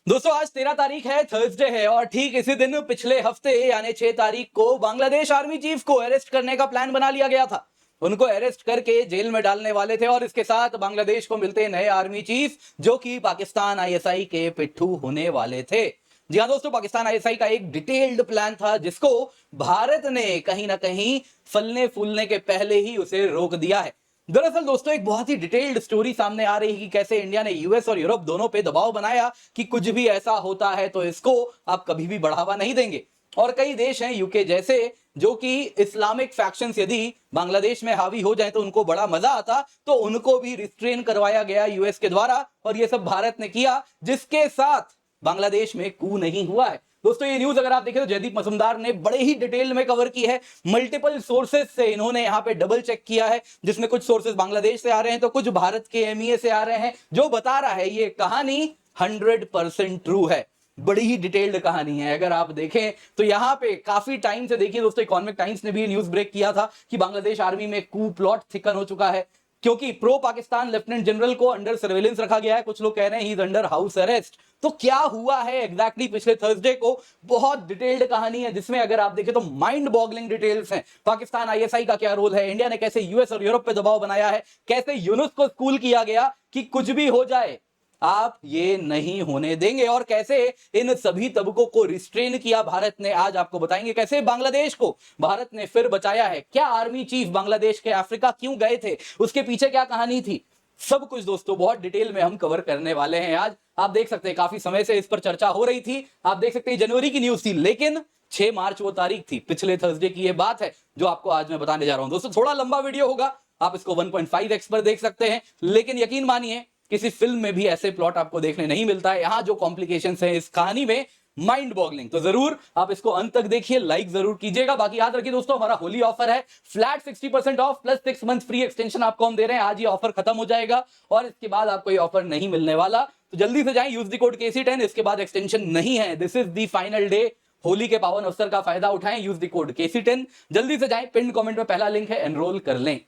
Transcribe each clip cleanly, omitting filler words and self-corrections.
दोस्तों आज 13 तारीख है, थर्सडे है और ठीक इसी दिन पिछले हफ्ते यानी 6 तारीख को बांग्लादेश आर्मी चीफ को अरेस्ट करने का प्लान बना लिया गया था। उनको अरेस्ट करके जेल में डालने वाले थे और इसके साथ बांग्लादेश को मिलते नए आर्मी चीफ जो कि पाकिस्तान आईएसआई के पिट्ठू होने वाले थे। जी हाँ दोस्तों, पाकिस्तान आईएसआई का एक डिटेल्ड प्लान था जिसको भारत ने कहीं ना कहीं फलने फूलने के पहले ही उसे रोक दिया है। दरअसल दोस्तों एक बहुत ही डिटेल्ड स्टोरी सामने आ रही है कि कैसे इंडिया ने यूएस और यूरोप दोनों पे दबाव बनाया कि कुछ भी ऐसा होता है तो इसको आप कभी भी बढ़ावा नहीं देंगे। और कई देश हैं यूके जैसे जो कि इस्लामिक फैक्शंस यदि बांग्लादेश में हावी हो जाए तो उनको बड़ा मजा आता, तो उनको भी रिस्ट्रेन करवाया गया यूएस के द्वारा और ये सब भारत ने किया, जिसके साथ बांग्लादेश में कू नहीं हुआ है। दोस्तों ये न्यूज अगर आप देखें तो जयदीप मजुमदार ने बड़े ही डिटेल में कवर की है। मल्टीपल सोर्सेज से इन्होंने यहां पे डबल चेक किया है, जिसमें कुछ सोर्सेज बांग्लादेश से आ रहे हैं तो कुछ भारत के एमईए से आ रहे हैं, जो बता रहा है ये कहानी 100% ट्रू है। बड़ी ही डिटेल्ड कहानी है। अगर आप देखें तो यहां पे काफी टाइम से देखिए दोस्तों, इकोनॉमिक टाइम्स ने भी न्यूज ब्रेक किया था कि बांग्लादेश आर्मी में कू प्लॉट थिकन हो चुका है क्योंकि प्रो पाकिस्तान लेफ्टिनेंट जनरल को अंडर सर्वेलेंस रखा गया है। कुछ लोग कह रहे हैं he is under house arrest. तो क्या हुआ है एग्जैक्टली पिछले थर्सडे को, बहुत डिटेल्ड कहानी है जिसमें अगर आप देखें तो माइंड बॉगलिंग डिटेल्स हैं। पाकिस्तान आईएसआई का क्या रोल है, इंडिया ने कैसे यूएस और यूरोप पे दबाव बनाया है, कैसे यूनुस को स्कूल किया गया कि कुछ भी हो जाए आप ये नहीं होने देंगे, और कैसे इन सभी तबकों को रिस्ट्रेन किया भारत ने। आज आपको बताएंगे कैसे बांग्लादेश को भारत ने फिर बचाया है, क्या आर्मी चीफ बांग्लादेश के अफ्रीका क्यों गए थे, उसके पीछे क्या कहानी थी, सब कुछ दोस्तों बहुत डिटेल में हम कवर करने वाले हैं आज। आप देख सकते हैं काफी समय से इस पर चर्चा हो रही थी। आप देख सकते हैं जनवरी की न्यूज थी, लेकिन 6 मार्च वो तारीख थी, पिछले थर्सडे की ये बात है जो आपको आज मैं बताने जा रहा हूं। दोस्तों थोड़ा लंबा वीडियो होगा, आप इसको 1.5x पर देख सकते हैं, लेकिन यकीन मानिए किसी फिल्म में भी ऐसे प्लॉट आपको देखने नहीं मिलता है। यहां जो कॉम्प्लिकेशंस हैं इस कहानी में माइंड बॉगलिंग, तो जरूर आप इसको अंत तक देखिए, लाइक जरूर कीजिएगा। बाकी याद रखिए दोस्तों हमारा होली ऑफर है, flat 60% of plus 6 month free extension आपको हम दे रहे हैं। आज ये ऑफर खत्म हो जाएगा और इसके बाद आपको ये ऑफर नहीं मिलने वाला, तो जल्दी से जाएं, यूज द कोड KC10। इसके बाद एक्सटेंशन नहीं है, this is the final day. Holi के पावन अवसर का फायदा उठाएं, यूज द कोड KC10, जल्दी से जाएं, पिन कमेंट में पहला लिंक है, एनरोल कर लें।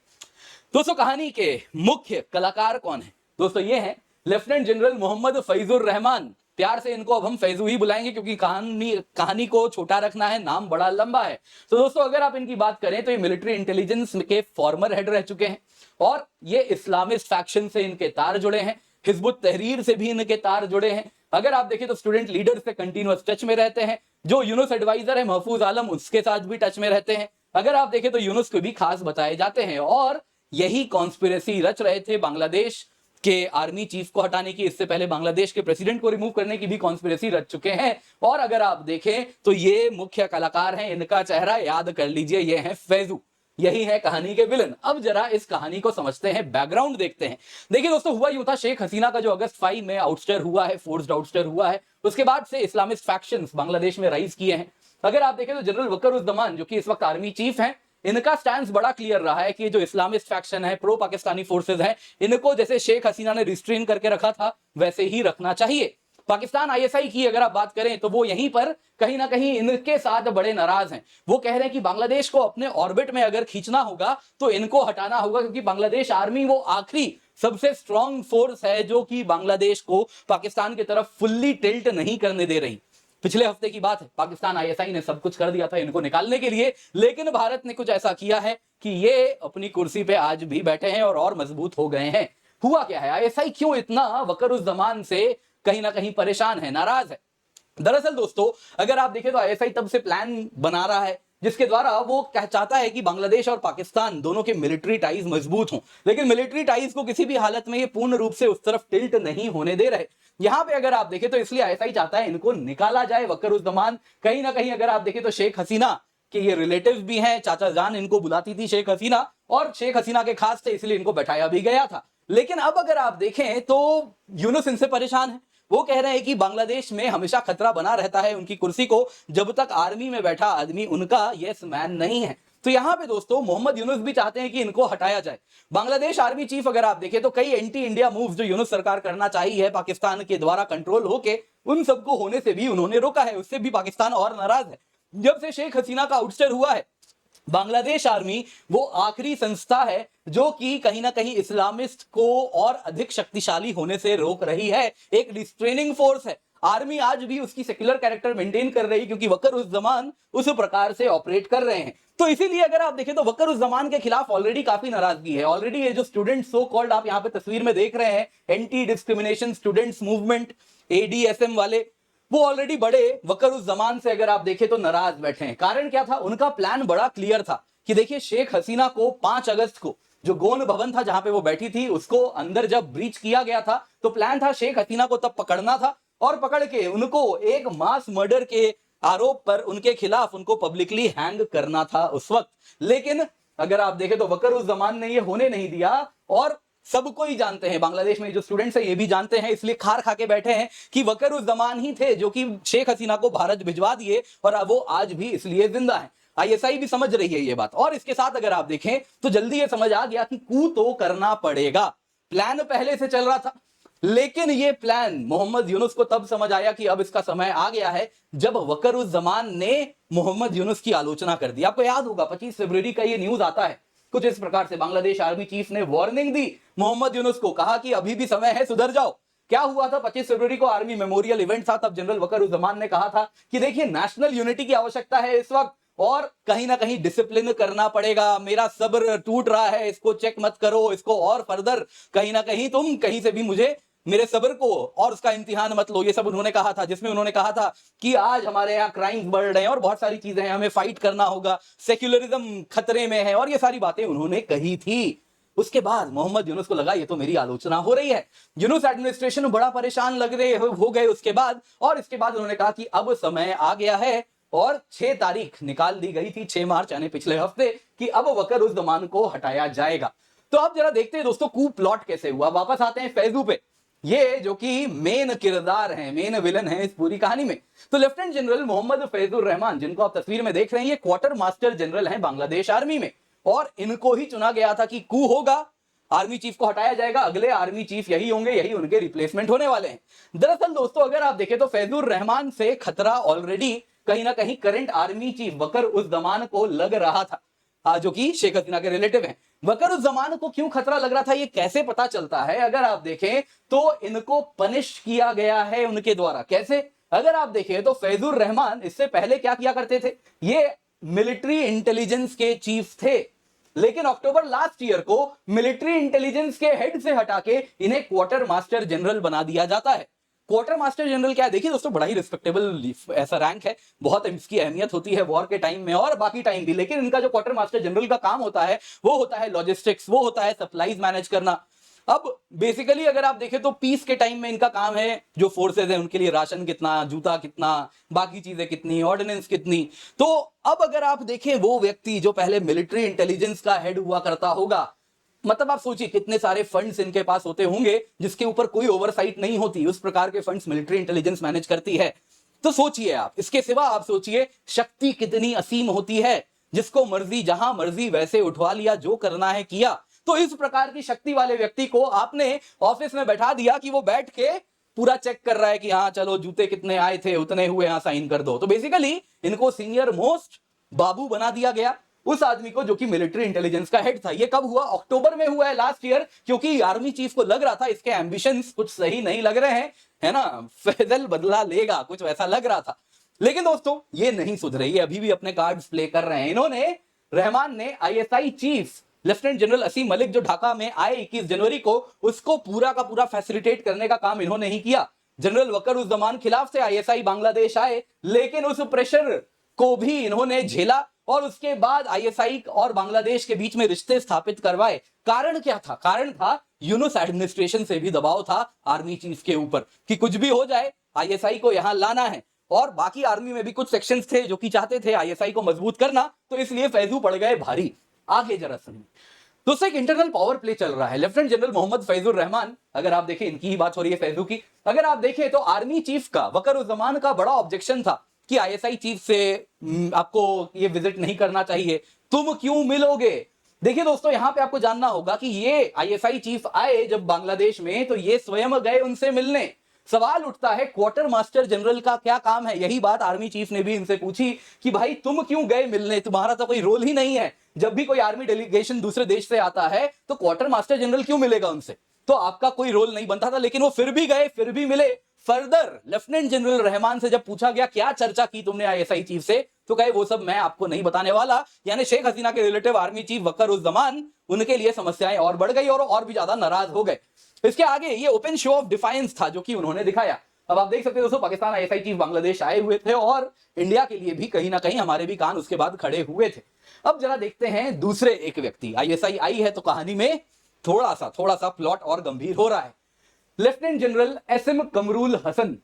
दोस्तों कहानी के मुख्य कलाकार कौन है, दोस्तों ये है लेफ्टिनेंट जनरल मोहम्मद फैजुर रहमान। प्यार से इनको अब हम फैजू ही बुलाएंगे क्योंकि कहानी को छोटा रखना है, नाम बड़ा लंबा है। तो दोस्तों अगर आप इनकी बात करें तो ये मिलिट्री इंटेलिजेंस के फॉर्मर हेड रह चुके हैं और ये इस्लामिस्ट फैक्शन से इनके तार जुड़े हैं, हिजबुत तहरीर से भी इनके तार जुड़े हैं। अगर आप देखें तो स्टूडेंट लीडर से कंटिन्यूअस टच में रहते हैं, जो यूनुस एडवाइजर है महफूज आलम उसके साथ भी टच में रहते हैं। अगर आप देखें तो यूनुस को भी खास बताए जाते हैं और यही कॉन्स्पिरेसी रच रहे थे बांग्लादेश के आर्मी चीफ को हटाने की। इससे पहले बांग्लादेश के प्रेसिडेंट को रिमूव करने की भी कॉन्स्पिरेसी रच चुके हैं। और अगर आप देखें तो ये मुख्य कलाकार हैं, इनका चेहरा याद कर लीजिए, ये है फैजू, यही है कहानी के विलन। अब जरा इस कहानी को समझते हैं, बैकग्राउंड देखते हैं। देखिए दोस्तों हुआ यूं था, शेख हसीना का जो अगस्त 5 में आउटस्टर हुआ है, फोर्स्ड आउटस्टर हुआ है, उसके बाद से इस्लामिस्ट फैक्शंस बांग्लादेश में राइज किए हैं। अगर आप देखें तो जनरल वकरुज्जमान जो कि इस वक्त आर्मी चीफ हैं, इनका स्टैंड बड़ा क्लियर रहा है कि जो इस्लामिस्ट फैक्शन है, प्रो पाकिस्तानी फोर्सेज हैं, इनको जैसे शेख हसीना ने रिस्ट्रेन करके रखा था वैसे ही रखना चाहिए। पाकिस्तान आईएसआई की अगर आप बात करें तो वो यहीं पर कहीं ना कहीं इनके साथ बड़े नाराज हैं। वो कह रहे हैं कि बांग्लादेश को अपने ऑर्बिट में अगर खींचना होगा तो इनको हटाना होगा, क्योंकि बांग्लादेश आर्मी वो आखिरी सबसे स्ट्रॉन्ग फोर्स है जो कि बांग्लादेश को पाकिस्तान की तरफ फुल्ली टिल्ट नहीं करने दे रही। पिछले हफ्ते की बात है, पाकिस्तान आईएसआई ने सब कुछ कर दिया था इनको निकालने के लिए, लेकिन भारत ने कुछ ऐसा किया है कि ये अपनी कुर्सी पे आज भी बैठे हैं और मजबूत हो गए हैं। हुआ क्या है, आईएसआई क्यों इतना वकरुज्जमान से कहीं ना कहीं परेशान है, नाराज है? दरअसल दोस्तों अगर आप देखें तो आईएसआई तब से प्लान बना रहा है जिसके द्वारा वो चाहता है कि बांग्लादेश और पाकिस्तान दोनों के मिलिट्री टाइज मजबूत हों, लेकिन मिलिट्री टाइज को किसी भी हालत में ये पूर्ण रूप से उस तरफ टिल्ट नहीं होने दे रहे। यहां पे अगर आप देखें तो इसलिए आईएसआई चाहता है इनको निकाला जाए। वकरुज्जमान कहीं ना कहीं अगर आप देखें तो शेख हसीना के ये रिलेटिव भी हैं, चाचा जान इनको बुलाती थी शेख हसीना, और शेख हसीना के खास थे इसलिए इनको बैठाया भी गया था। लेकिन अब अगर आप देखें तो यूनुस इनसे परेशान है। वो कह रहे हैं कि बांग्लादेश में हमेशा खतरा बना रहता है उनकी कुर्सी को जब तक आर्मी में बैठा आदमी उनका यस मैन नहीं है। तो यहां पे दोस्तों मोहम्मद यूनुस भी चाहते हैं कि इनको हटाया जाए। बांग्लादेश आर्मी चीफ अगर आप देखें तो कई एंटी इंडिया मूव्स जो यूनुस सरकार करना चाहिए है पाकिस्तान के द्वारा कंट्रोल होके, उन सबको होने से भी उन्होंने रोका है। उससे भी पाकिस्तान और नाराज है। जब से शेख हसीना का आउटस्टर हुआ है, बांग्लादेश आर्मी वो आखिरी संस्था है जो कि कहीं ना कहीं इस्लामिस्ट को और अधिक शक्तिशाली होने से रोक रही है, एक रिस्ट्रेनिंग फोर्स है। आर्मी आज भी उसकी सेक्युलर कैरेक्टर मेंटेन कर रही, क्योंकि वकर-उज़-ज़मान उस प्रकार से ऑपरेट कर रहे हैं। तो इसीलिए अगर आप देखें तो वकर-उज़-ज़मान के खिलाफ ऑलरेडी काफी नाराजगी है। ऑलरेडी ये जो स्टूडेंट सो कॉल्ड आप यहां पे तस्वीर में देख रहे हैं, एंटी डिस्क्रिमिनेशन स्टूडेंट्स मूवमेंट, एडीएसएम वाले, वो ऑलरेडी बड़े वकर-उज़-ज़मान से अगर आप देखें तो नाराज बैठे हैं। कारण क्या था? उनका प्लान बड़ा क्लियर था कि देखिए, शेख हसीना को 5 अगस्त को जो गौन भवन था जहां पे वो बैठी थी, उसको अंदर जब ब्रीच किया गया था, तो प्लान था शेख हसीना को तब पकड़ना था और पकड़ के उनको एक मास मर्डर के आरोप पर उनके खिलाफ उनको पब्लिकली हैंग करना था उस वक्त। लेकिन अगर आप देखें तो वकर-उज़-ज़मान ने ये होने नहीं दिया, और सबको ही जानते हैं, बांग्लादेश में जो स्टूडेंट्स हैं ये भी जानते हैं, इसलिए खार खा के बैठे हैं कि वकर-उज़-ज़मान ही थे जो कि शेख हसीना को भारत भिजवा दिए, और अब वो आज भी इसलिए जिंदा है। आईएसआई भी समझ रही है ये बात, और इसके साथ अगर आप देखें तो जल्दी ये समझ आ गया कि कू तो करना पड़ेगा। प्लान पहले से चल रहा था, लेकिन ये प्लान मोहम्मद यूनुस को तब समझ आया कि अब इसका समय आ गया है, जब वकर-उज़-ज़मान ने मोहम्मद यूनुस की आलोचना कर दी। आपको याद होगा 25 फरवरी का ये न्यूज आता है कुछ इस प्रकार से, बांग्लादेश आर्मी चीफ ने वार्निंग दी मोहम्मद यूनुस को, कहा कि अभी भी समय है, सुधर जाओ। क्या हुआ था? 25 फरवरी को आर्मी मेमोरियल इवेंट था, तब जनरल वकर-उज़-ज़मान ने कहा था कि देखिए, नेशनल यूनिटी की आवश्यकता है इस वक्त, और कहीं ना कहीं डिसिप्लिन करना पड़ेगा, मेरा सब्र टूट रहा है, इसको चेक मत करो, इसको और फर्दर कहीं ना कहीं तुम कहीं से भी मुझे मेरे सब्र को और उसका इम्तिहान मत लो, ये सब उन्होंने कहा था। जिसमें उन्होंने कहा था कि आज हमारे यहाँ क्राइम्स बढ़ रहे हैं और बहुत सारी चीजें हैं, हमें फाइट करना होगा, सेक्युलरिज्म खतरे में है, और ये सारी बातें उन्होंने कही थी। उसके बाद मोहम्मद यूनुस को लगा ये तो मेरी आलोचना हो रही है, यूनुस एडमिनिस्ट्रेशन बड़ा परेशान लग रहे हो गए उसके बाद, और इसके बाद उन्होंने कहा कि अब समय आ गया है, और 6 तारीख निकाल दी गई थी, 6 मार्च यानी पिछले हफ्ते, कि अब वकर-उज़-ज़मान को हटाया जाएगा। तो अब जरा देखते हैं दोस्तों कू प्लॉट कैसे हुआ। वापस आते हैं फैजू पे, ये जो कि मेन किरदार हैं, मेन विलन हैं इस पूरी कहानी में। तो लेफ्टिनेंट जनरल मोहम्मद फैजुर रहमान, जिनको आप तस्वीर में देख रहे हैं, ये क्वार्टर मास्टर जनरल हैं बांग्लादेश आर्मी में, और इनको ही चुना गया था कि कू होगा, आर्मी चीफ को हटाया जाएगा, अगले आर्मी चीफ यही होंगे, यही उनके रिप्लेसमेंट होने वाले हैं। दरअसल दोस्तों अगर आप देखें तो फैजुर रहमान से खतरा ऑलरेडी कहीं ना कहीं करंट आर्मी चीफ वकर-उज़-ज़मान को लग रहा था, जो कि शेख हसीना के रिलेटिव हैं। वकर-उज़-ज़मान को क्यों खतरा लग रहा था ये कैसे पता चलता है? अगर आप देखें तो इनको पनिश किया गया है उनके द्वारा। कैसे? अगर आप देखें तो फैजुर रहमान इससे पहले क्या किया करते थे? ये मिलिट्री इंटेलिजेंस के चीफ थे, लेकिन अक्टूबर लास्ट ईयर को मिलिट्री इंटेलिजेंस के हेड से हटा के इन्हें क्वार्टर मास्टर जनरल बना दिया जाता है। क्वार्टर मास्टर जनरल क्या है? देखिए दोस्तों, बड़ा ही रिस्पेक्टेबल ऐसा रैंक है, बहुत इसकी अहमियत होती है वॉर के टाइम में और बाकी टाइम भी। लेकिन इनका जो क्वार्टर मास्टर जनरल का काम होता है वो होता है लॉजिस्टिक्स, वो होता है सप्लाईज मैनेज करना। अब बेसिकली अगर आप देखें तो पीस के टाइम में इनका काम है, जो फोर्सेज है उनके लिए राशन कितना, जूता कितना, बाकी चीजें कितनी, ऑर्डिनेंस कितनी। तो अब अगर आप देखें वो व्यक्ति जो पहले मिलिट्री इंटेलिजेंस का हेड हुआ करता होगा, मतलब आप सोचिए कितने सारे फंड्स इनके पास होते होंगे जिसके ऊपर कोई ओवरसाइट नहीं होती, उस प्रकार के फंड्स मिलिट्री इंटेलिजेंस मैनेज करती है। तो सोचिए आप, इसके सिवा आप सोचिए शक्ति कितनी असीम होती है, जिसको मर्जी जहां मर्जी वैसे उठवा लिया, जो करना है किया। तो इस प्रकार की शक्ति वाले व्यक्ति को आपने ऑफिस में बैठा दिया कि वो बैठ के पूरा चेक कर रहा है कि हाँ चलो जूते कितने आए थे, उतने हुए, हाँ साइन कर दो। तो बेसिकली इनको सीनियर मोस्ट बाबू बना दिया गया, उस आदमी को जो कि मिलिट्री इंटेलिजेंस का हेड था। ये कब हुआ? अक्टूबर में हुआ है लास्ट ईयर, क्योंकि आर्मी चीफ को लग रहा था इसके एम्बिशंस कुछ सही नहीं लग रहे हैं, है ना, फैजल बदला लेगा, कुछ वैसा लग रहा था। लेकिन दोस्तों ये नहीं सुधरे, ये अभी भी अपने कार्ड्स प्ले कर रहे हैं। इन्होंने, रहमान ने आईएसआई चीफ लेफ्टिनेंट जनरल असीम मलिक जो ढाका में आए 21 जनवरी को, उसको पूरा का पूरा फैसिलिटेट करने का काम इन्होंने ही किया। जनरल वकर-उज़-ज़मान खिलाफ से आईएसआई बांग्लादेश आए, लेकिन उस प्रेशर को भी इन्होंने झेला और उसके बाद आईएसआई और बांग्लादेश के बीच में रिश्ते स्थापित करवाए। कारण क्या था? कारण था यूनुस एडमिनिस्ट्रेशन से भी दबाव था आर्मी चीफ के ऊपर कि कुछ भी हो जाए आईएसआई को यहां लाना है, और बाकी आर्मी में भी कुछ सेक्शंस थे जो कि चाहते थे आईएसआई को मजबूत करना, तो इसलिए फैजू पड़ गए भारी। आगे जरा सुनिए दोस्तों, एक इंटरनल पावर प्ले चल रहा है। लेफ्टिनेंट जनरल मोहम्मद फैजुर रहमान, अगर आप देखें, इनकी ही बात हो रही है फैजू की, अगर आप देखें तो आर्मी चीफ का वकर-उज़-ज़मान का बड़ा ऑब्जेक्शन था कि आईएसआई चीफ से आपको ये विजिट नहीं करना चाहिए, तुम क्यों मिलोगे। देखिए दोस्तों, यहां पे आपको जानना होगा कि ये आईएसआई चीफ आए जब बांग्लादेश में, तो ये स्वयं गए उनसे मिलने। सवाल उठता है क्वार्टर मास्टर जनरल का क्या काम है? यही बात आर्मी चीफ ने भी इनसे पूछी कि भाई तुम क्यों गए मिलने, तुम्हारा तो कोई रोल ही नहीं है। जब भी कोई आर्मी डेलीगेशन दूसरे देश से आता है तो क्वार्टर मास्टर जनरल क्यों मिलेगा उनसे, तो आपका कोई रोल नहीं बनता था। लेकिन वो फिर भी गए, फिर भी मिले, फर्दर लेफ्टिनेंट जनरल रहमान से जब पूछा गया क्या चर्चा की तुमने आईएसआई चीफ से, तो कहे वो सब मैं आपको नहीं बताने वाला। यानी शेख हसीना के रिलेटिव आर्मी चीफ वक्कर-उज़-ज़मान उनके लिए समस्याएं और बढ़ गई और भी ज्यादा नाराज हो गए। इसके आगे ये ओपन शो ऑफ डिफाइंस था जो कि उन्होंने दिखाया। अब आप देख सकते हैं दोस्तों, पाकिस्तान आईएसआई चीफ बांग्लादेश आए हुए थे और इंडिया के लिए भी कहीं ना कहीं हमारे भी कान उसके बाद खड़े हुए थे। अब जरा देखते हैं दूसरे एक व्यक्ति, आईएसआई आई है तो कहानी में थोड़ा सा प्लॉट और गंभीर हो रहा है। Lieutenant general SM Kamrul Hassan,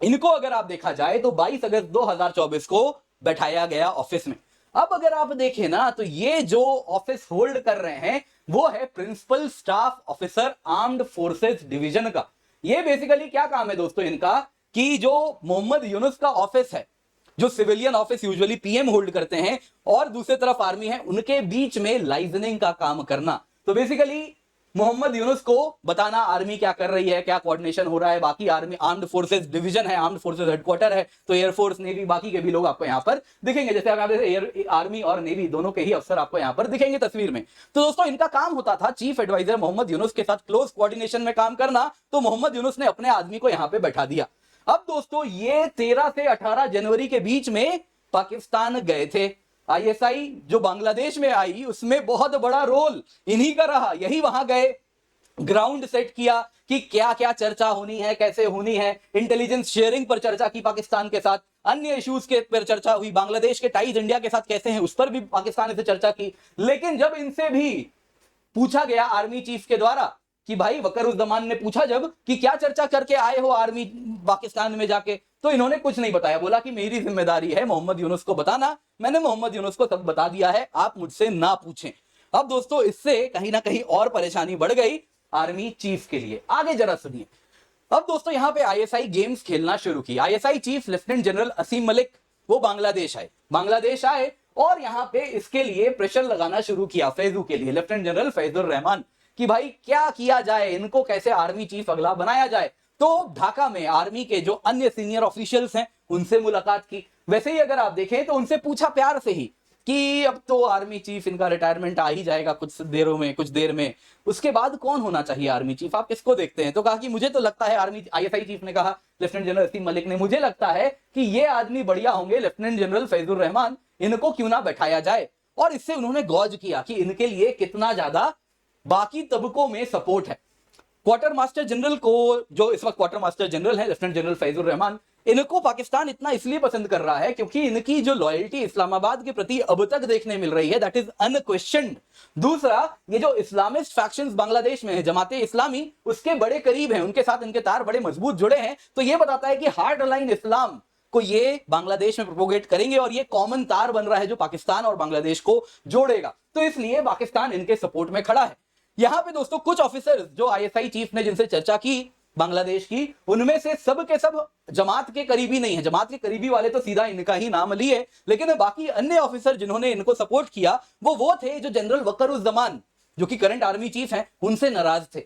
इनको अगर आप देखा जाए तो 22 अगस्त 2024 को बैठाया गया ऑफिस में। अब अगर आप देखें ना तो ये जो ऑफिस होल्ड कर रहे हैं वो है principal staff officer armed forces division का। ये बेसिकली क्या काम है दोस्तों इनका, कि जो मोहम्मद यूनुस का ऑफिस है, जो civilian office usually PM hold करते हैं और दूसरी तरफ आर्मी है, उनके बीच में लाइजनिंग का काम करना। तो बेसिकली मोहम्मद यूनुस को बताना आर्मी क्या कर रही है, क्या कोऑर्डिनेशन हो रहा है। बाकी आर्मी आर्म्ड फोर्सेस डिवीजन है, आर्म्ड फोर्सेस हेडक्वार्टर है, तो एयरफोर्स नेवी बाकी के भी लोग आपको यहां पर दिखेंगे। जैसे आप आर्मी और नेवी दोनों के ही अफसर आपको यहां पर दिखेंगे तस्वीर में। तो दोस्तों इनका काम होता था चीफ एडवाइजर मोहम्मद यूनुस के साथ क्लोज कोऑर्डिनेशन में काम करना। तो मोहम्मद यूनुस ने अपने आदमी को यहां पर बैठा दिया। अब दोस्तों ये 13 से 18 जनवरी के बीच में पाकिस्तान गए थे। आईएसआई जो बांग्लादेश में आई उसमें बहुत बड़ा रोल इन्हीं का रहा। यही वहां गए, ग्राउंड सेट किया कि क्या क्या चर्चा होनी है, कैसे होनी है। इंटेलिजेंस शेयरिंग पर चर्चा की पाकिस्तान के साथ, अन्य इश्यूज के पर चर्चा हुई, बांग्लादेश के टाइज इंडिया के साथ कैसे हैं उस पर भी पाकिस्तान से चर्चा की। लेकिन जब इनसे भी पूछा गया आर्मी चीफ के द्वारा कि भाई वक्कर-उज़-ज़मान ने पूछा जब कि क्या चर्चा करके आए हो आर्मी पाकिस्तान में जाके, तो इन्होंने कुछ नहीं बताया। बोला कि मेरी जिम्मेदारी है मोहम्मद यूनुस को बताना, मैंने मोहम्मद यूनुस को सब बता दिया है, आप मुझसे ना पूछें। अब दोस्तों इससे कहीं ना कहीं और परेशानी बढ़ गई आर्मी चीफ के लिए। आगे जरा सुनिए। अब दोस्तों यहां पे आईएसआई गेम्स खेलना शुरू की। आईएसआई चीफ लेफ्टिनेंट जनरल असीम मलिक वो बांग्लादेश आए और यहां पे इसके लिए प्रेशर लगाना शुरू किया फैजू के लिए, लेफ्टिनेंट जनरल फैजुर रहमान, कि भाई क्या किया जाए, इनको कैसे आर्मी चीफ अगला बनाया जाए। तो ढाका में आर्मी के जो अन्य सीनियर ऑफिशियल्स हैं उनसे मुलाकात की। वैसे ही अगर आप देखें तो उनसे पूछा प्यार से ही कि अब तो आर्मी चीफ इनका रिटायरमेंट आ ही जाएगा कुछ देर में, उसके बाद कौन होना चाहिए आर्मी चीफ, आप किसको देखते हैं। तो कहा कि मुझे तो लगता है, आईएसआई चीफ ने कहा, लेफ्टिनेंट जनरल असीम मलिक ने, मुझे लगता है कि ये आदमी बढ़िया होंगे लेफ्टिनेंट जनरल फैजुर रहमान, इनको क्यों ना बैठाया जाए। और इससे उन्होंने गौज किया कि इनके लिए कितना ज्यादा बाकी तबकों में सपोर्ट है। क्वार्टर मास्टर जनरल को, जो इस वक्त क्वार्टर मास्टर जनरल है लेफ्टिनेंट जनरल फैजुर रहमान, इनको पाकिस्तान इतना इसलिए पसंद कर रहा है क्योंकि इनकी जो लॉयल्टी इस्लामाबाद के प्रति अब तक देखने मिल रही है, दैट इज अनक्वेश्चन्ड। दूसरा, ये जो इस्लामिस्ट फैक्शंस बांग्लादेश में है, जमाते इस्लामी, उसके बड़े करीब हैं, उनके साथ इनके तार बड़े मजबूत जुड़े हैं। तो ये बताता है कि हार्ड लाइन इस्लाम को ये बांग्लादेश में प्रोपोगेट करेंगे और ये कॉमन तार बन रहा है जो पाकिस्तान और बांग्लादेश को जोड़ेगा। तो इसलिए पाकिस्तान इनके सपोर्ट में खड़ा है। यहां पे दोस्तों कुछ ऑफिसर्स जो आईएसआई चीफ ने जिनसे चर्चा की बांग्लादेश की, उनमें से सब के सब जमात के करीबी नहीं है। जमात के करीबी वाले तो सीधा इनका ही नाम लिए, लेकिन बाकी अन्य ऑफिसर जिन्होंने इनको सपोर्ट किया वो थे जो जनरल वक्कर-उज़-ज़मान जो कि करंट आर्मी चीफ हैं, उनसे नाराज थे।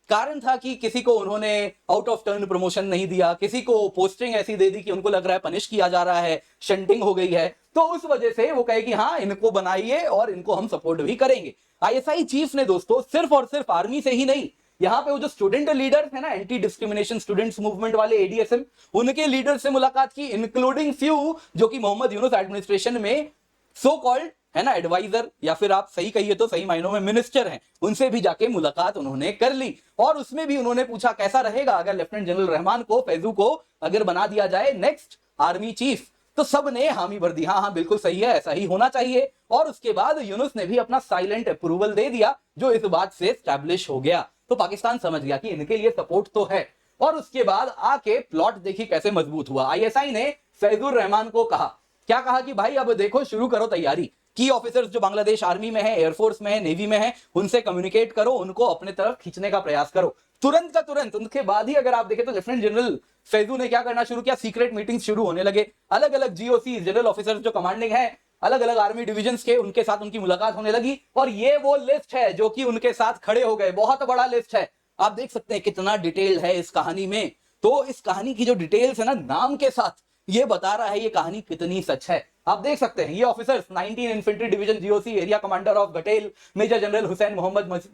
कारण था कि किसी को उन्होंने आउट ऑफ टर्न प्रमोशन नहीं दिया, किसी को पोस्टिंग ऐसी दे दी कि उनको लग रहा है पनिश किया जा रहा है, शंटिंग हो गई है। तो उस वजह से वो कहे कि हाँ इनको बनाइए और इनको हम सपोर्ट भी करेंगे। आईएसआई चीफ ने दोस्तों सिर्फ और सिर्फ आर्मी से ही नहीं, यहां पे वो जो स्टूडेंट लीडर्स है ना, एंटी डिस्क्रिमिनेशन स्टूडेंट्स मूवमेंट वाले एडीएसएम, उनके लीडर से मुलाकात की, इंक्लूडिंग फ्यू जो कि मोहम्मद यूनुस एडमिनिस्ट्रेशन में सो कॉल्ड है ना एडवाइजर, या फिर आप सही कहिए तो सही मायनों में मिनिस्टर हैं, उनसे भी जाके मुलाकात उन्होंने कर ली। और उसमें भी उन्होंने पूछा कैसा रहेगा अगर लेफ्टिनेंट जनरल रहमान को, फैजू को अगर बना दिया जाए नेक्स्ट आर्मी चीफ। तो सब ने हामी भर दी, हाँ बिल्कुल सही है, ऐसा ही होना चाहिए। और उसके बाद यूनुस ने भी अपना साइलेंट अप्रूवल दे दिया, जो इस बात से एस्टैब्लिश हो गया। तो पाकिस्तान समझ गया कि इनके लिए सपोर्ट तो है। और उसके बाद आके प्लॉट देखिए कैसे मजबूत हुआ। आईएसआई ने फैजुर रहमान को कहा, क्या कहा कि भाई अब देखो शुरू करो तैयारी, की ऑफिसर्स जो बांग्लादेश आर्मी में है, एयरफोर्स में है, नेवी में है, उनसे कम्युनिकेट करो, उनको अपने तरफ खींचने का प्रयास करो तुरंत का तुरंत। उनके बाद ही अगर आप देखें तो लेफ्टिनेंट जनरल फैजू ने क्या करना शुरू किया, सीक्रेट मीटिंग शुरू होने लगे। अलग अलग जीओसी जनरल ऑफिसर्स जो कमांडिंग है अलग अलग आर्मी डिविजन्स के, उनके साथ उनकी मुलाकात होने लगी। और ये वो लिस्ट है जो कि उनके साथ खड़े हो गए, बहुत बड़ा लिस्ट है। आप देख सकते हैं कितना डिटेल है इस कहानी में। तो इस कहानी की जो डिटेल्स है ना, नाम के साथ ये बता रहा है ये कहानी कितनी सच है। आप देख सकते हैं ये officers 19 infantry division GOC area commander of Ghatail major general Hussain Mohammad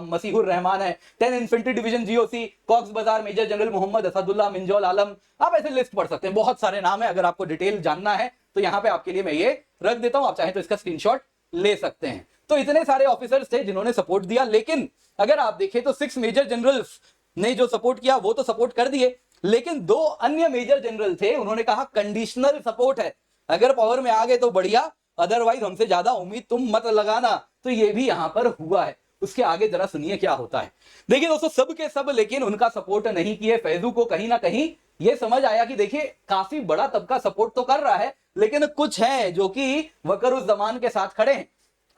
Masihur Rahman है। 10 infantry division GOC Cox's Bazar major general Mohammad Asadullah Minjol Alam. आप ऐसे लिस्ट पढ़ सकते हैं, बहुत सारे नाम है। अगर आपको डिटेल जानना है तो यहाँ पे आपके लिए मैं ये रख देता हूं, आप चाहें तो इसका स्क्रीनशॉट ले सकते हैं। तो इतने सारे ऑफिसर्स थे जिन्होंने सपोर्ट दिया, लेकिन अगर आप देखें तो 6 मेजर जनरल्स ने जो सपोर्ट किया वो तो सपोर्ट कर दिए, लेकिन 2 अन्य मेजर जनरल थे, उन्होंने कहा कंडीशनल सपोर्ट है, अगर पावर में आ गए तो बढ़िया, अदरवाइज हमसे ज्यादा उम्मीद तुम मत लगाना। तो ये भी यहां पर हुआ है। उसके आगे जरा सुनिए क्या होता है। देखिए दोस्तों, सब के सब लेकिन उनका सपोर्ट नहीं किए। फैजू को कहीं ना कहीं ये समझ आया कि देखिए काफी बड़ा तबका सपोर्ट तो कर रहा है, लेकिन कुछ है जो कि वकरुज़्ज़मान के साथ खड़े हैं।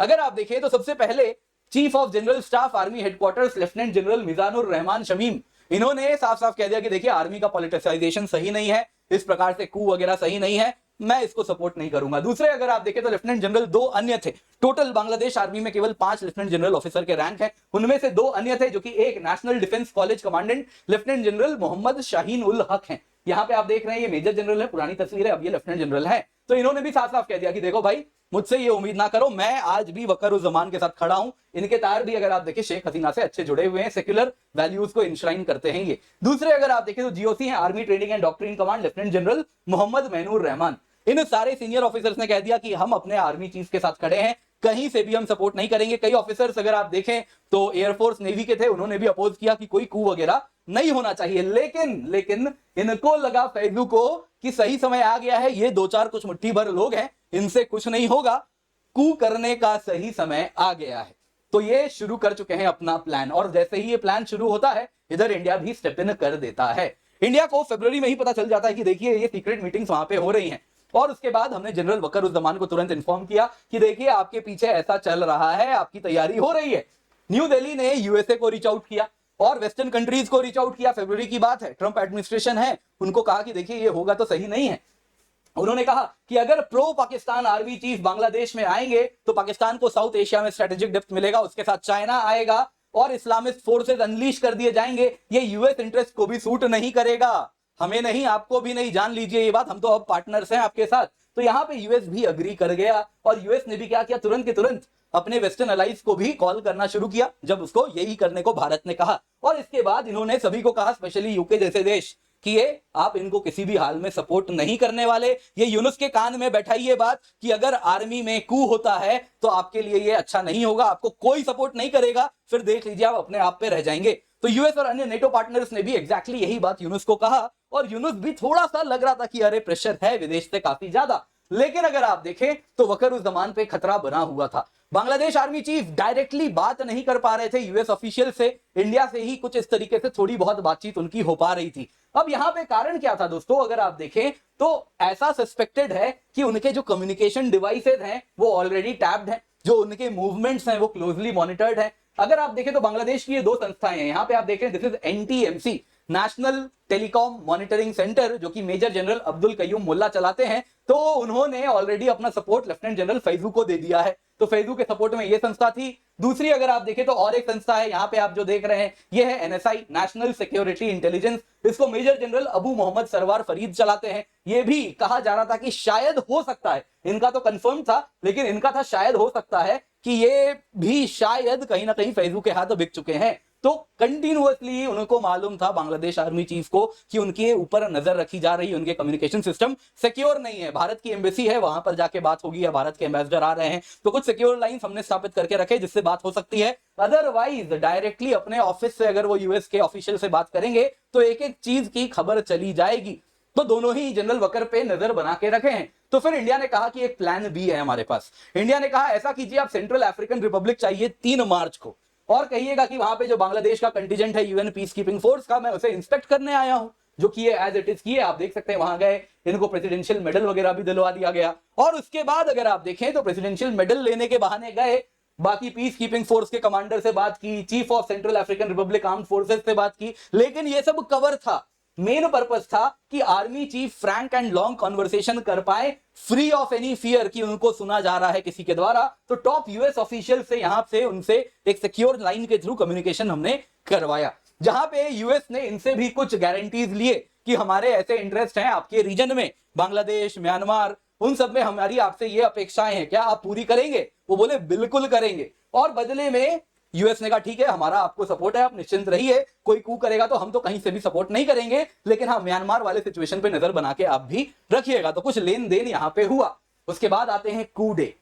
अगर आप देखिए तो सबसे पहले chief of general staff army headquarters lieutenant general Mizanur Rahman Shamim, इन्होंने साफ साफ कह दिया कि देखिए आर्मी का पॉलिटिसाइजेशन सही नहीं है, इस प्रकार से कू वगैरह सही नहीं है, मैं इसको सपोर्ट नहीं करूंगा। दूसरे अगर आप देखें तो लेफ्टिनेंट जनरल 2 अन्य थे। टोटल बांग्लादेश आर्मी में केवल 5 लेफ्टिनेंट जनरल ऑफिसर के रैंक है, उनमें से 2 अन्य थे, जो कि एक national defence college commandant lieutenant general Mohammad Shaheen ul Haq हैं। यहाँ पे आप देख रहे हैं ये मेजर जनरल है, पुरानी तस्वीर है, अब ये लेफ्टिनेंट जनरल है। तो इन्होंने भी साफ साफ कह दिया कि देखो भाई, मुझसे ये उम्मीद ना करो, मैं आज भी वकरुज़्ज़मान के साथ खड़ा हूं। इनके तार भी अगर आप देखें शेख हसीना से अच्छे जुड़े हुए हैं, सेक्युलर वैल्यूज को इंश्राइन करते हैं ये। दूसरे अगर आप देखें तो जीओसी हैं army training and doctrine command lieutenant general Mohammad Mainur Rahman. इन सारे सीनियर ऑफिसर्स ने कह दिया कि हम अपने आर्मी चीफ के साथ खड़े हैं, कहीं से भी हम सपोर्ट नहीं करेंगे। कई ऑफिसर्स अगर आप देखें तो एयरफोर्स नेवी के थे, उन्होंने भी अपोज किया कि कोई कू वगैरह नहीं होना चाहिए। लेकिन इनको लगा फैजू को कि सही समय आ गया है, ये 2-4 कुछ मुट्ठी भर लोग हैं, इनसे कुछ नहीं होगा, कू करने का सही समय आ गया है। तो ये शुरू कर चुके हैं अपना प्लान, और जैसे ही ये प्लान शुरू होता है इधर इंडिया भी स्टेप इन कर देता है। इंडिया को फरवरी में ही पता चल जाता है कि देखिए ये सीक्रेट मीटिंग्स वहां पे हो रही हैं, और उसके बाद हमने जनरल वकरुज़्ज़मान को तुरंत इन्फॉर्म किया कि देखिए आपके पीछे ऐसा चल रहा है, आपकी तैयारी हो रही है। न्यू दिल्ली ने यूएसए को रीच आउट किया और वेस्टर्न कंट्रीज को रीच आउट किया। फरवरी की बात है, ट्रंप एडमिनिस्ट्रेशन है, उनको कहा कि देखिए ये होगा तो सही नहीं है। उन्होंने कहा कि अगर pro Pakistan army chief Bangladesh में आएंगे तो पाकिस्तान को साउथ एशिया में स्ट्रेटेजिक डेप्थ मिलेगा, उसके साथ चाइना आएगा और इस्लामिस्ट फोर्सेस अनलीश कर दिए जाएंगे। ये यूएस इंटरेस्ट को भी सूट नहीं करेगा, हमें नहीं, आपको भी नहीं, जान लीजिए ये बात, हम तो अब पार्टनर्स हैं आपके साथ। तो यहां पे यूएस भी अग्री कर गया, और यूएस ने भी क्या किया, तुरंत के तुरंत अपने वेस्टर्न अलाइज को भी कॉल करना शुरू किया जब उसको यही करने को भारत ने कहा। और इसके बाद इन्होंने सभी को कहा, स्पेशली यूके जैसे देश, कि ये आप इनको किसी भी हाल में सपोर्ट नहीं करने वाले। ये यूनुस के कान में बैठाई ये बात कि अगर आर्मी में कू होता है तो आपके लिए ये अच्छा नहीं होगा, आपको कोई सपोर्ट नहीं करेगा, फिर देख लीजिए आप अपने आप पे रह जाएंगे। तो यूएस और अन्य नेटो पार्टनर्स ने भी एग्जैक्टली यही बात यूनुस को कहा, और यूनुस भी थोड़ा सा लग रहा था कि अरे प्रेशर है विदेश से काफी ज्यादा। लेकिन अगर आप देखें तो वकरुज़्ज़मान पे खतरा बना हुआ था। बांग्लादेश आर्मी चीफ डायरेक्टली बात नहीं कर पा रहे थे यूएस ऑफिशियल से, इंडिया से ही कुछ इस तरीके से थोड़ी बहुत बातचीत उनकी हो पा रही थी। अब यहां पे कारण क्या था दोस्तों, अगर आप देखें तो ऐसा सस्पेक्टेड है कि उनके जो कम्युनिकेशन डिवाइसेज हैं वो ऑलरेडी टैप्ड हैं, जो उनके मूवमेंट्स हैं वो क्लोजली मॉनिटर्ड है। अगर आप देखें तो बांग्लादेश की ये 2 संस्थाएं हैं, यहां पे आप देखें this is NTMC, national telecom monitoring centre, जो कि मेजर जनरल अब्दुल कयूम मुल्ला चलाते हैं। तो उन्होंने ऑलरेडी अपना सपोर्ट लेफ्टिनेंट जनरल फैजू को दे दिया है, तो फैजू के सपोर्ट में ये संस्था थी। दूसरी अगर आप देखें तो और एक संस्था है, यहां पे आप जो देख रहे हैं ये है एनएसआई, नेशनल सिक्योरिटी इंटेलिजेंस, इसको मेजर जनरल अबू मोहम्मद सरवार फरीद चलाते हैं। ये भी कहा जा रहा था कि शायद हो सकता है, इनका तो कंफर्म था, लेकिन इनका था शायद हो सकता है कि ये भी शायद कहीं ना कहीं फैजू के हाथ बिक चुके हैं। तो कंटिन्यूअसली उनको मालूम था बांग्लादेश आर्मी चीफ को कि उनके ऊपर नजर रखी जा रही है, उनके कम्युनिकेशन सिस्टम सिक्योर नहीं है। भारत की एम्बेसी है, वहां पर जाके बात होगी, या भारत के एम्बेसडर आ रहे हैं, तो कुछ सिक्योर लाइंस हमने स्थापित करके रखे जिससे बात हो सकती है। अदरवाइज डायरेक्टली अपने ऑफिस से अगर वो यूएस के ऑफिशियल से बात करेंगे तो एक एक चीज की खबर चली जाएगी। तो दोनों ही जनरल वकर पे नजर बना के रखे हैं। तो फिर इंडिया ने कहा कि एक प्लान बी है हमारे पास। इंडिया ने कहा ऐसा कीजिए, आप सेंट्रल अफ्रीकन रिपब्लिक चाहिए 3 मार्च को, और कहिएगा कि वहां पे जो बांग्लादेश का कंटीजेंट है यूएन पीस कीपिंग फोर्स का, मैं उसे इंस्पेक्ट करने आया हूं, जो कि ये एज इट इज किए। आप देख सकते हैं वहां गए, इनको प्रेसिडेंशियल मेडल वगैरह भी दिलवा दिया गया। और उसके बाद अगर आप देखें तो प्रेसिडेंशियल मेडल लेने के बहाने गए, बाकी पीस कीपिंग फोर्स के कमांडर से बात की, chief of central African Republic armed forces से बात की, लेकिन ये सब कवर था। मेन पर्पस था कि army chief Frank and long conversation कर पाए, फ्री ऑफ एनी फियर कि उनको सुना जा रहा है किसी के द्वारा। तो टॉप यूएस ऑफिशियल से यहां से उनसे एक सिक्योर लाइन के थ्रू कम्युनिकेशन हमने करवाया, जहां पे यूएस ने इनसे भी कुछ गारंटीज लिए कि हमारे ऐसे इंटरेस्ट हैं आपके रीजन में, बांग्लादेश, म्यांमार, उन सब में हमारी आपसे ये अपेक्षाएं हैं, क्या आप पूरी करेंगे? वो बोले बिल्कुल करेंगे। और बदले में यूएस ने कहा ठीक है, हमारा आपको सपोर्ट है, आप निश्चिंत रहिए, कोई कू करेगा तो हम तो कहीं से भी सपोर्ट नहीं करेंगे, लेकिन हाँ म्यांमार वाले सिचुएशन पे नजर बना के आप भी रखिएगा। तो कुछ लेन देन यहां पे हुआ। उसके बाद आते हैं कू डे।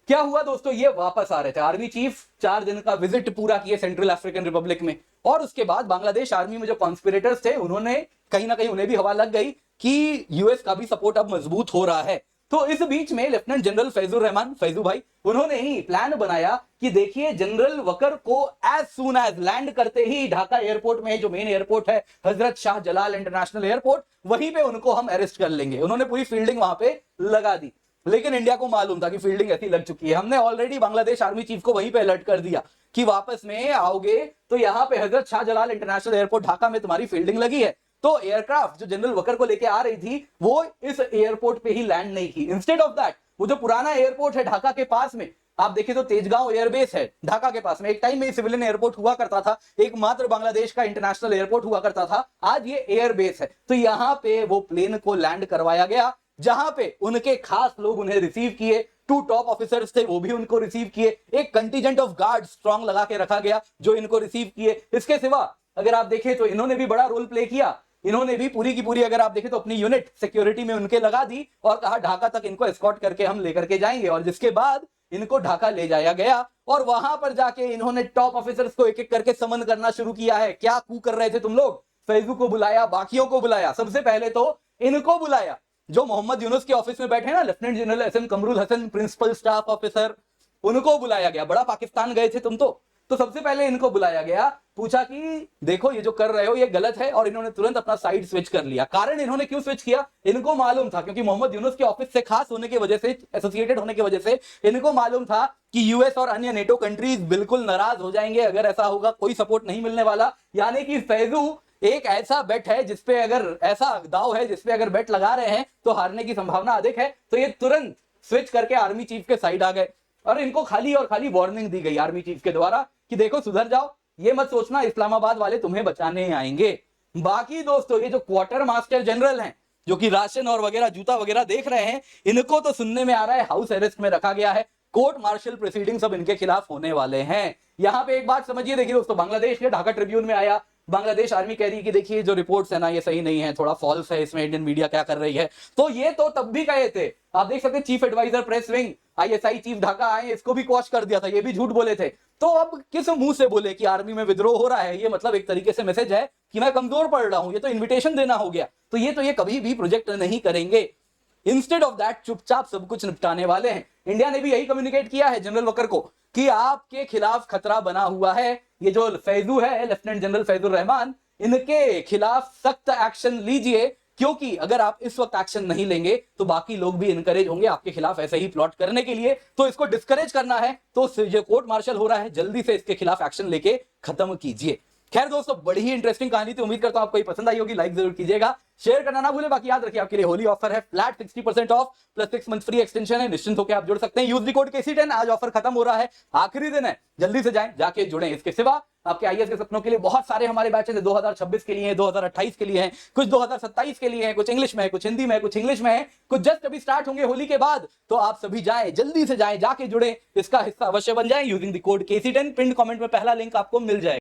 क्या हुआ दोस्तों, ये वापस आ रहे थे आर्मी चीफ, 4 दिन का विजिट पूरा किए सेंट्रल अफ्रीकन रिपब्लिक में, और उसके बाद बांग्लादेश आर्मी में जो कॉन्स्पिरेटर्स थे उन्होंने कहीं ना कहीं उन्हें भी हवा लग गई कि यूएस का भी सपोर्ट अब मजबूत हो रहा है। तो इस बीच में लेफ्टिनेंट जनरल फैजुर रहमान, फैजू भाई, उन्होंने ही प्लान बनाया कि देखिए जनरल वकर को एज सून एज लैंड करते ही ढाका एयरपोर्ट में जो मेन एयरपोर्ट है हजरत शाह जलाल इंटरनेशनल एयरपोर्ट, वहीं पे उनको हम अरेस्ट कर लेंगे। उन्होंने पूरी फील्डिंग वहां पे लगा दी, लेकिन इंडिया को मालूम था कि फील्डिंग ऐसी लग चुकी है। हमने ऑलरेडी बांग्लादेश आर्मी चीफ को वहीं पे अलर्ट कर दिया कि वापस में आओगे तो यहां पे हजरत शाहजलाल इंटरनेशनल एयरपोर्ट ढाका में तुम्हारी फील्डिंग लगी है। तो एयरक्राफ्ट जो जनरल वकर को लेके आ रही थी वो इस एयरपोर्ट पे ही लैंड नहीं की। इंस्टेड ऑफ दैट वो जो पुराना एयरपोर्ट है ढाका के पास में, आप देखें तो तेजगांव एयरबेस है ढाका के पास में, एक टाइम में सिविलियन एयरपोर्ट हुआ करता था, एकमात्र बांग्लादेश का इंटरनेशनल एयरपोर्ट हुआ करता था, आज ये एयरबेस है। तो यहां पे वो प्लेन को लैंड करवाया गया, जहां पे उनके खास लोग उन्हें रिसीव किए, 2 टॉप ऑफिसर्स थे वो भी उनको रिसीव किए, एक कंटीजेंट ऑफ गार्ड स्ट्रांग लगा के रखा गया जो इनको रिसीव किए। इसके सिवा अगर आप देखें तो इन्होंने भी बड़ा रोल प्ले किया, इन्होंने भी पूरी की पूरी अगर आप देखें तो अपनी यूनिट सिक्योरिटी में उनके लगा दी और कहा ढाका तक इनको एस्कॉर्ट करके हम लेकर के जाएंगे, और जिसके बाद इनको ढाका ले जाया गया और वहां पर जाके इन्होंने टॉप ऑफिसर्स को एक एक करके समन करना शुरू किया है। क्या कू कर रहे थे तुम लोग? फैजू को बुलाया, बाकियों को बुलाया, सबसे पहले तो इनको बुलाया जो मोहम्मद यूनुस के ऑफिस में बैठे ना, lieutenant general SM Kamrul Hassan, principal staff officer, उनको बुलाया गया। बड़ा पाकिस्तान गए थे तुम तो सबसे पहले इनको बुलाया गया, पूछा कि देखो ये जो कर रहे हो ये गलत है, और इन्होंने तुरंत अपना साइड स्विच कर लिया। कारण इन्होंने क्यों स्विच किया? इनको मालूम था, क्योंकि मोहम्मद यूनुस के ऑफिस से खास होने की वजह से, एसोसिएटेड होने की वजह से इनको मालूम था कि यूएस और अन्य नेटो कंट्रीज बिल्कुल नाराज हो जाएंगे अगर ऐसा होगा, कोई सपोर्ट नहीं मिलने वाला। यानी कि फैजू एक ऐसा बेट है जिसपे अगर, ऐसा दाव है जिसपे अगर बेट लगा रहे हैं तो हारने की संभावना अधिक है। तो ये तुरंत स्विच करके आर्मी चीफ के साइड आ गए और इनको खाली और खाली वार्निंग दी गई आर्मी चीफ के द्वारा कि देखो सुधर जाओ, ये मत सोचना इस्लामाबाद वाले तुम्हें बचाने आएंगे। बाकी दोस्तों ये जो क्वार्टर मास्टर जनरल हैं जो कि राशन और वगैरह जूता वगैरह देख रहे हैं, इनको तो सुनने में आ रहा है हाउस अरेस्ट में रखा गया है, कोर्ट मार्शल प्रोसीडिंग सब इनके खिलाफ होने वाले हैं। यहां पे एक बात समझिए, देखिए दोस्तों, बांग्लादेश के ढाका ट्रिब्यून में आया, बांग्लादेश आर्मी कह रही है कि देखिए जो रिपोर्ट्स है ना ये सही नहीं है, थोड़ा फॉल्स है, इसमें इंडियन मीडिया क्या कर रही है। तो ये तो तब भी कहे थे, आप देख सकते हैं chief adviser press wing ISI chief Dhaka आए, इसको भी क्वॉश कर दिया था, ये भी झूठ बोले थे। तो अब किस मुंह से बोले कि आर्मी में विद्रोह हो रहा है? ये मतलब एक तरीके से मैसेज है कि मैं कमजोर पड़ रहा हूं, ये तो इन्विटेशन देना हो गया। तो ये कभी भी प्रोजेक्ट नहीं करेंगे। इंस्टेड ऑफ दैट चुपचाप सब कुछ निपटाने वाले हैं। इंडिया ने भी यही कम्युनिकेट किया है जनरल वकर को कि आपके खिलाफ खतरा बना हुआ है, ये जो फैजू है लेफ्टिनेंट जनरल फैजुर रहमान, इनके खिलाफ सख्त एक्शन लीजिए, क्योंकि अगर आप इस वक्त एक्शन नहीं लेंगे तो बाकी लोग भी इनकरेज होंगे आपके खिलाफ ऐसे ही प्लॉट करने के लिए। तो इसको डिस्करेज करना है तो जो कोर्ट मार्शल हो रहा है जल्दी से इसके खिलाफ एक्शन लेके खत्म कीजिए। खैर दोस्तों, बड़ी ही इंटरेस्टिंग कहानी थी, उम्मीद करता हूं आपको ये पसंद आई होगी। लाइक जरूर कीजिएगा, शेयर करना ना भूले। बाकी याद रखिए आपके लिए होली ऑफर है, flat 60% of plus 6 month free extension है, निश्चिंत होकर आप जुड़ सकते हैं। यूज द कोड KC10, आज ऑफर खत्म हो रहा है, आखिरी दिन है, जल्दी से जाएं, जाके जुड़ें। इसके सिवा आपके आईएएस के सपनों के लिए बहुत सारे हमारे बैचेस 2026 के लिए हैं, 2028 के लिए हैं, कुछ 2027 के लिए हैं, कुछ इंग्लिश में है, कुछ हिंदी में है, कुछ इंग्लिश में है, कुछ जस्ट अभी स्टार्ट होंगे होली के बाद। तो आप सभी जाएं, जल्दी से जाएं, जाके जुड़े, इसका हिस्सा अवश्य बन जाएं using the code KC10। Pin comment में पहला लिंक आपको मिल जाएगा।